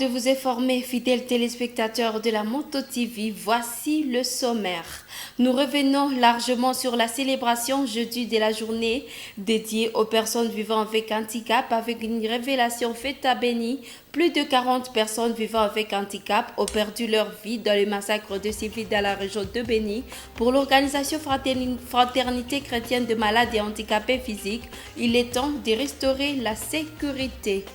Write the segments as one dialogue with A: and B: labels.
A: de vous informer, fidèles téléspectateurs de la Moto TV, voici le sommaire. Nous revenons largement sur la célébration jeudi de la journée dédiée aux personnes vivant avec handicap avec une révélation faite à Béni. Plus de 40 personnes vivant avec handicap ont perdu leur vie dans le massacre de civils dans la région de Béni. Pour l'organisation Fraternité chrétienne de malades et handicapés physiques, il est temps de restaurer la sécurité.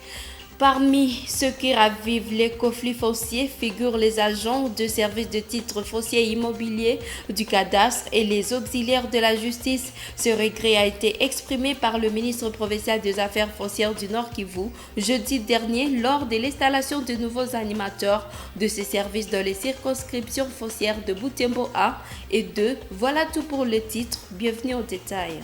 A: Parmi ceux qui ravivent les conflits fonciers figurent les agents de service de titres fonciers et immobiliers du cadastre et les auxiliaires de la justice. Ce regret a été exprimé par le ministre provincial des Affaires foncières du Nord Kivu jeudi dernier lors de l'installation de nouveaux animateurs de ces services dans les circonscriptions foncières de Butembo 1 et 2. Voilà tout pour le titre. Bienvenue au détail.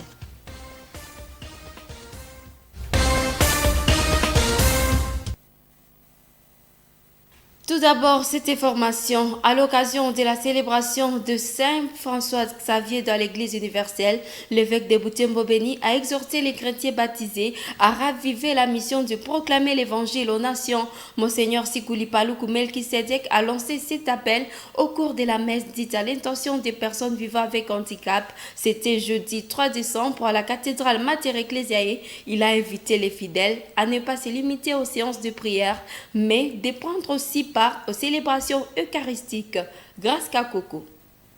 A: Tout d'abord, cette information, à l'occasion de la célébration de Saint François Xavier dans l'Église universelle, l'évêque de Butembo Béni a exhorté les chrétiens baptisés à raviver la mission de proclamer l'évangile aux nations. Monseigneur Sikuli Paluku Melkisedek a lancé cet appel au cours de la messe dite à l'intention des personnes vivant avec handicap. C'était jeudi 3 décembre à la cathédrale Mater Ecclesiae. Il a invité les fidèles à ne pas se limiter aux séances de prière, mais de prendre aussi part aux célébrations eucharistiques. Grâce Kakoko.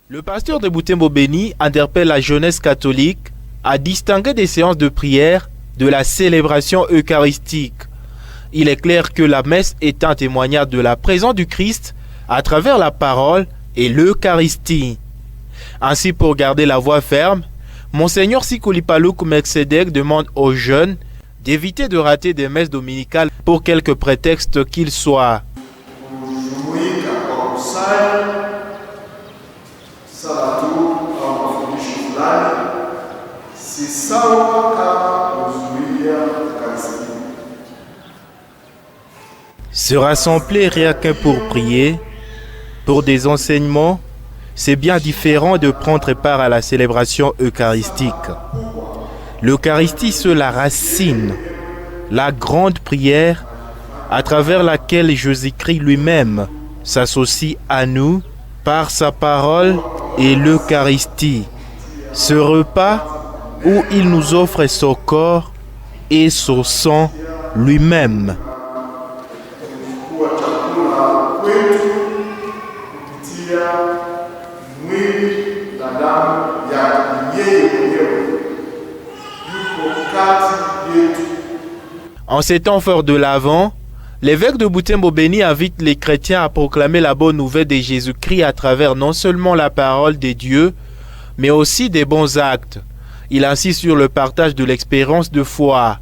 B: Le pasteur de Butembo Béni interpelle la jeunesse catholique à distinguer des séances de prière de la célébration eucharistique. Il est clair que la messe est un témoignage de la présence du Christ à travers la parole et l'Eucharistie. Ainsi, pour garder la voie ferme, Monseigneur Sikuli Paluku Melkisedek demande aux jeunes d'éviter de rater des messes dominicales pour quelque prétexte qu'il soit. Se rassembler rien que pour prier, pour des enseignements, c'est bien différent de prendre part à la célébration eucharistique. L'Eucharistie, c'est la racine, la grande prière à travers laquelle Jésus-Christ lui-même s'associe à nous par sa parole et l'Eucharistie. Ce repas où il nous offre son corps et son sang lui-même. En ces temps forts de l'Avent, l'évêque de Butembo Béni invite les chrétiens à proclamer la bonne nouvelle de Jésus-Christ à travers non seulement la parole de Dieu, mais aussi des bons actes. Il insiste sur le partage de l'expérience de foi.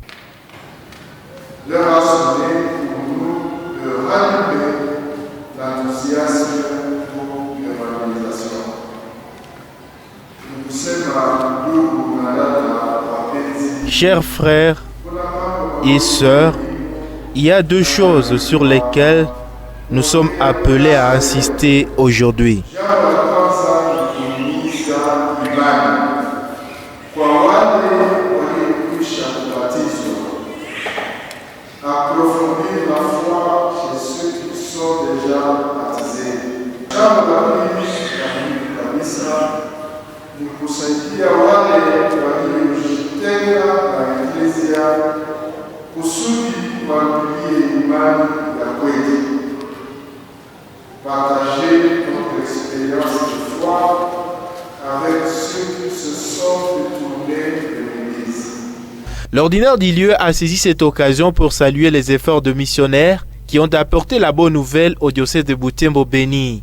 C: L'heure a sonné pour nous de rallumer l'enthousiasme pour l'évangélisation. Nous sommes à
B: Chers frères et sœurs, il y a deux choses sur lesquelles nous sommes appelés à insister aujourd'hui.
C: Approfondir la foi chez ceux qui sont déjà baptisés. Ni kusaidia wale waliojitenga na Eklesia kusudi waangalie imani ya kweli. Partager notre expérience de foi avec ceux qui se sont détournés de l'Église.
B: L'ordinaire d'Ilieu a saisi cette occasion pour saluer les efforts de missionnaires qui ont apporté la bonne nouvelle au diocèse de Butembo Béni.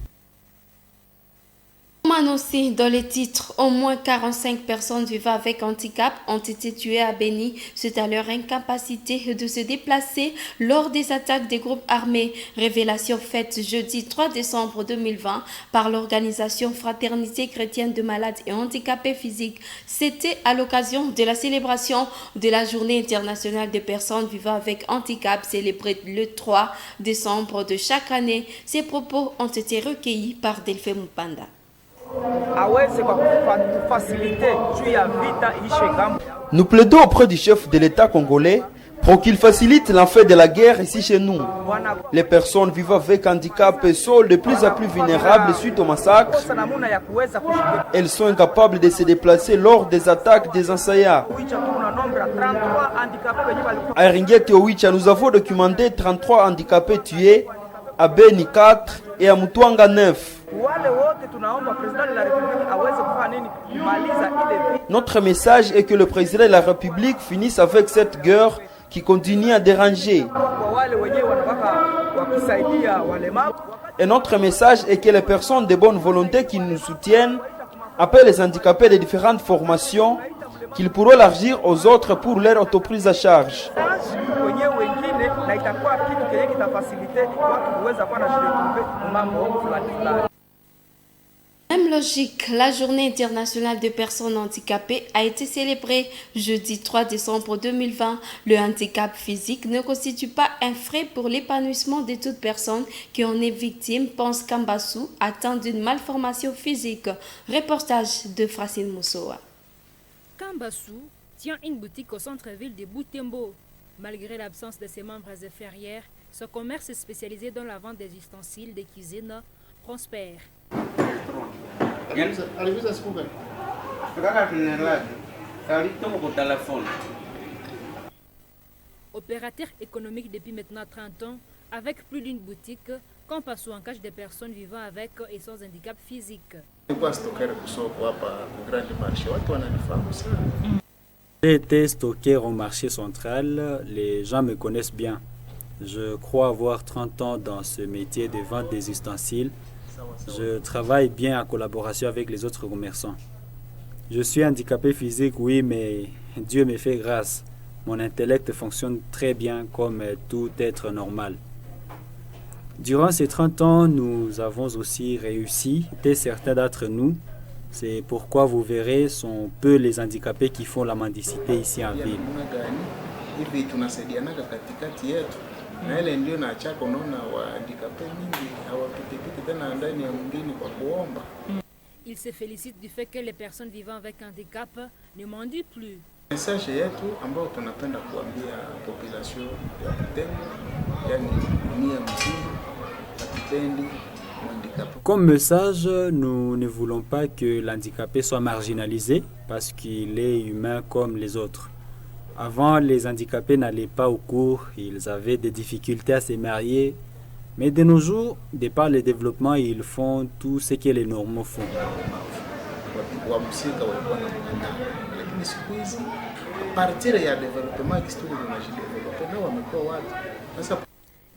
A: Annoncé dans les titres, au moins 45 personnes vivant avec handicap ont été tuées à Béni suite à leur incapacité de se déplacer lors des attaques des groupes armés. Révélation faite jeudi 3 décembre 2020 par l'organisation Fraternité chrétienne de malades et handicapés physiques. C'était à l'occasion de la célébration de la Journée internationale des personnes vivant avec handicap célébrée le 3 décembre de chaque année. Ces propos ont été recueillis par Delphine Mupanda.
D: Nous plaidons auprès du chef de l'État congolais Pour qu'il facilite l'enfer de la guerre ici chez nous. Les personnes vivant avec handicap sont de plus en plus vulnérables suite au massacre. Elles sont incapables de se déplacer lors des attaques des assaillants. À Ringete Owicha, nous avons documenté 33 handicapés tués, à Beni 4 et à Mutuanga 9. Notre message est que le président de la République finisse avec cette guerre qui continue à déranger. Et notre message est que les personnes de bonne volonté qui nous soutiennent appellent les handicapés de différentes formations qu'ils pourront élargir aux autres pour leur autoprise à charge.
A: Même logique, la journée internationale des personnes handicapées a été célébrée jeudi 3 décembre 2020. Le handicap physique ne constitue pas un frein pour l'épanouissement de toute personne qui en est victime, pense Kambassou, atteint d'une malformation physique. Reportage de Francine Moussoa.
E: Kambassou tient une boutique au centre-ville de Butembo. Malgré l'absence de ses membres et ferrières, ce commerce spécialisé dans la vente des ustensiles de cuisine prospère. Opérateur économique depuis maintenant 30 ans, avec plus d'une boutique, Kambassou engage des personnes vivant avec et sans handicap physique.
F: J'ai été stocker au marché central, les gens me connaissent bien. Je crois avoir 30 ans dans ce métier de vente des ustensiles. Je travaille bien en collaboration avec les autres commerçants. Je suis handicapé physique, oui, mais Dieu me fait grâce. Mon intellect fonctionne très bien comme tout être normal. Durant ces 30 ans, nous avons aussi réussi, et certains d'entre nous. C'est pourquoi vous verrez, sont peu les handicapés qui font la mendicité ici en ville.
E: Il se félicite du fait que les personnes vivant avec handicap ne mendient plus.
C: Message yetu ambao tunapenda kuambia population ya Butembo, yani dunia mzima, hatupendi handicap.
F: Comme message, nous ne voulons pas que l'handicapé soit marginalisé parce qu'il est humain comme les autres. Avant, les handicapés n'allaient pas au cours, ils avaient des difficultés à se marier. Mais de nos jours, de par le développement, ils font tout ce que les normaux font.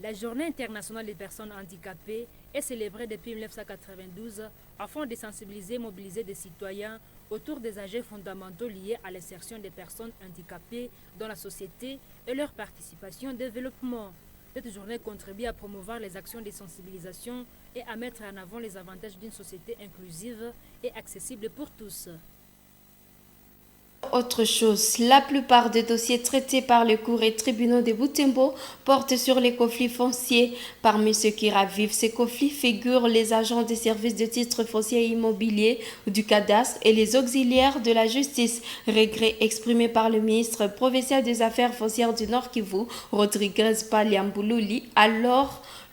E: La journée internationale des personnes handicapées est célébrée depuis 1992 afin de sensibiliser et mobiliser des citoyens autour des enjeux fondamentaux liés à l'insertion des personnes handicapées dans la société et leur participation au développement. Cette journée contribue à promouvoir les actions de sensibilisation et à mettre en avant les avantages d'une société inclusive et accessible pour tous.
A: Autre chose, la plupart des dossiers traités par les cours et tribunaux de Butembo portent sur les conflits fonciers. Parmi ceux qui ravivent ces conflits figurent les agents des services de titres fonciers et immobiliers, du cadastre et les auxiliaires de la justice. Regret exprimé par le ministre provincial des Affaires foncières du Nord Kivu, Rodriguez Paliamboulouli,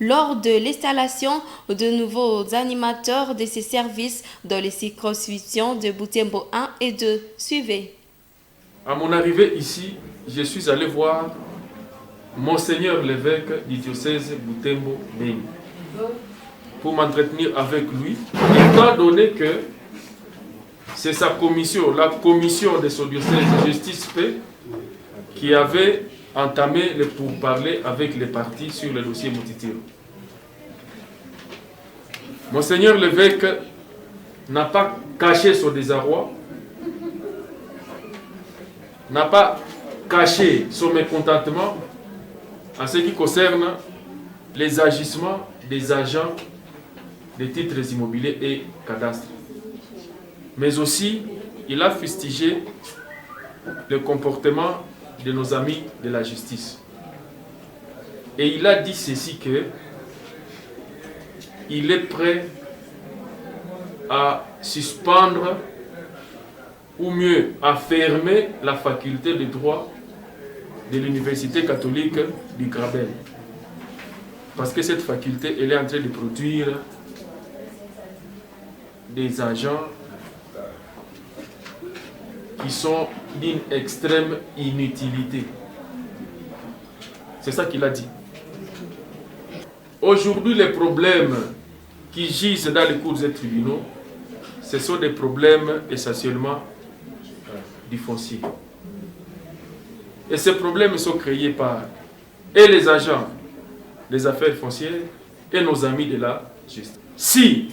A: lors de l'installation de nouveaux animateurs de ces services dans les circonscriptions de Butembo 1 et 2. Suivez.
G: À mon arrivée ici, je suis allé voir Monseigneur l'évêque du diocèse Butembo-Beni pour m'entretenir avec lui, étant donné que c'est sa commission, la commission de son diocèse Justice Paix, qui avait entamé le pourparlers avec les partis sur le dossier Moutitiro. Monseigneur l'évêque n'a pas caché son désarroi, n'a pas caché son mécontentement en ce qui concerne les agissements des agents des titres immobiliers et cadastres. Mais aussi, il a fustigé le comportement de nos amis de la justice. Et il a dit ceci que il est prêt à suspendre ou mieux à fermer la faculté de droit de l'Université catholique du Graben. Parce que cette faculté, elle est en train de produire des agents qui sont d'une extrême inutilité. C'est ça qu'il a dit. Aujourd'hui, les problèmes qui gisent dans les cours et tribunaux, ce sont des problèmes essentiellement du foncier. Et ces problèmes sont créés par et les agents des affaires foncières et nos amis de la justice. Si,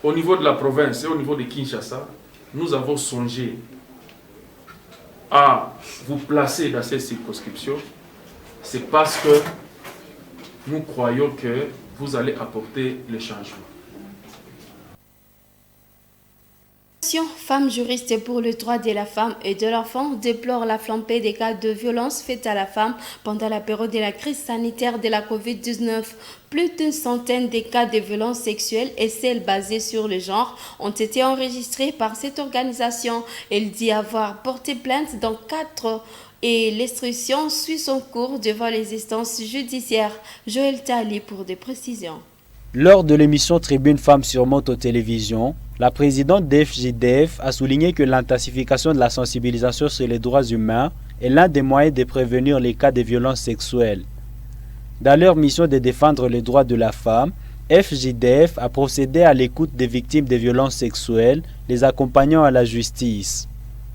G: au niveau de la province et au niveau de Kinshasa, nous avons songé à vous placer dans cette circonscription, c'est parce que nous croyons que vous allez apporter le changement.
A: Femmes juristes pour le droit de la femme et de l'enfant déplore la flambée des cas de violences faites à la femme pendant la période de la crise sanitaire de la COVID-19. Plus d'une centaine de cas de violences sexuelles et celles basées sur le genre ont été enregistrés par cette organisation. Elle dit avoir porté plainte dans 4 et l'instruction suit son cours devant les instances judiciaires. Joël Tali pour des précisions.
F: Lors de l'émission Tribune Femmes sur Moto Télévision, la présidente d'FJDF a souligné que l'intensification de la sensibilisation sur les droits humains est l'un des moyens de prévenir les cas de violences sexuelles. Dans leur mission de défendre les droits de la femme, FJDF a procédé à l'écoute des victimes de violences sexuelles, les accompagnant à la justice.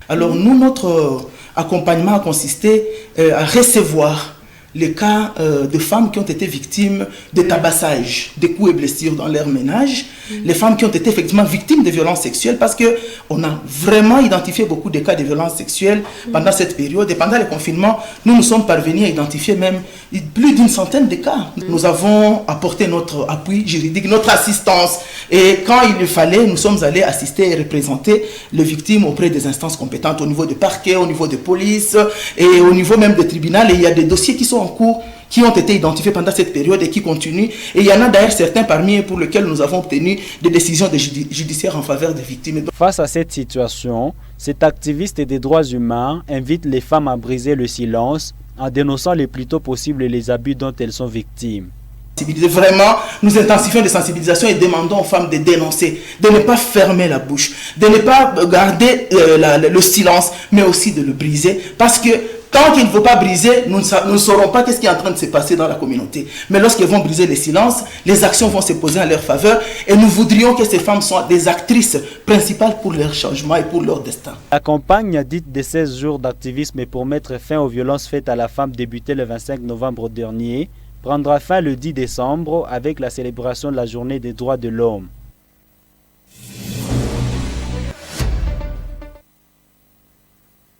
H: Alors nous, notre accompagnement a consisté à recevoir les cas de femmes qui ont été victimes de tabassage, de coups et blessures dans leur ménage, les femmes qui ont été effectivement victimes de violences sexuelles, parce qu'on a vraiment identifié beaucoup de cas de violences sexuelles pendant cette période. Et pendant le confinement, nous sommes parvenus à identifier même plus d'une centaine de cas. Nous avons apporté notre appui juridique, notre assistance. Et quand il le fallait, nous sommes allés assister et représenter les victimes auprès des instances compétentes au niveau du parquet, au niveau de police et au niveau même des tribunaux. Et il y a des dossiers qui sont en cours, qui ont été identifiés pendant cette période et qui continuent. Et il y en a d'ailleurs certains parmi eux pour lesquels nous avons obtenu des décisions judiciaires en faveur des victimes.
F: Face à cette situation, cet activiste des droits humains invite les femmes à briser le silence en dénonçant le plus tôt possible les abus dont elles sont victimes.
H: Vraiment, nous intensifions les sensibilisations et demandons aux femmes de dénoncer, de ne pas fermer la bouche, de ne pas garder le silence, mais aussi de le briser, parce que tant qu'il ne faut pas briser, nous ne saurons pas qu'est-ce qui est en train de se passer dans la communauté. Mais lorsqu'elles vont briser le silence, les actions vont se poser en leur faveur et nous voudrions que ces femmes soient des actrices principales pour leur changement et pour leur destin.
F: La campagne dite des 16 jours d'activisme pour mettre fin aux violences faites à la femme débutée le 25 novembre dernier prendra fin le 10 décembre avec la célébration de la journée des droits de l'homme.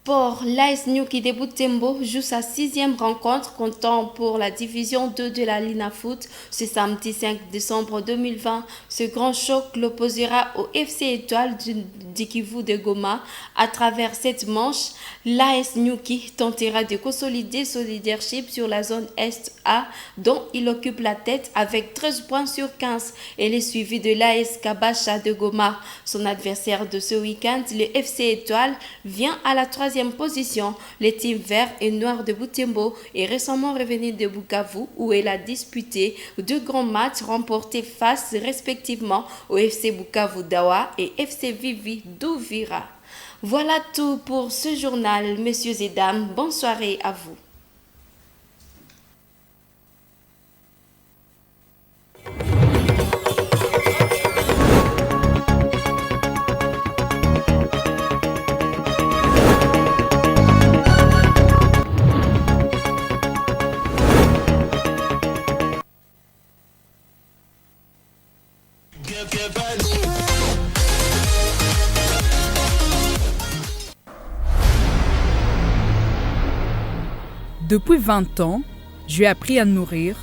A: Pour l'AS Nyuki de Butembo joue sa 6e rencontre comptant pour la division 2 de la Lina Foot ce samedi 5 décembre 2020. Ce grand choc l'opposera au FC Étoile du Kivu de Goma. À travers cette manche, l'AS Nyuki tentera de consolider son leadership sur la zone Est-A dont il occupe la tête avec 13 points sur 15. Elle est suivie de l'AS Kabasha de Goma. Son adversaire de ce week-end, le FC Étoile, vient à la 3e position. Le team vert et noir de Butembo est récemment revenu de Bukavu où elle a disputé 2 grands matchs remportés face respectivement au FC Bukavu Dawa et FC Vivi d'Uvira. Voilà tout pour ce journal, messieurs et dames. Bonne soirée à vous.
I: Depuis 20 ans, j'ai appris à nourrir,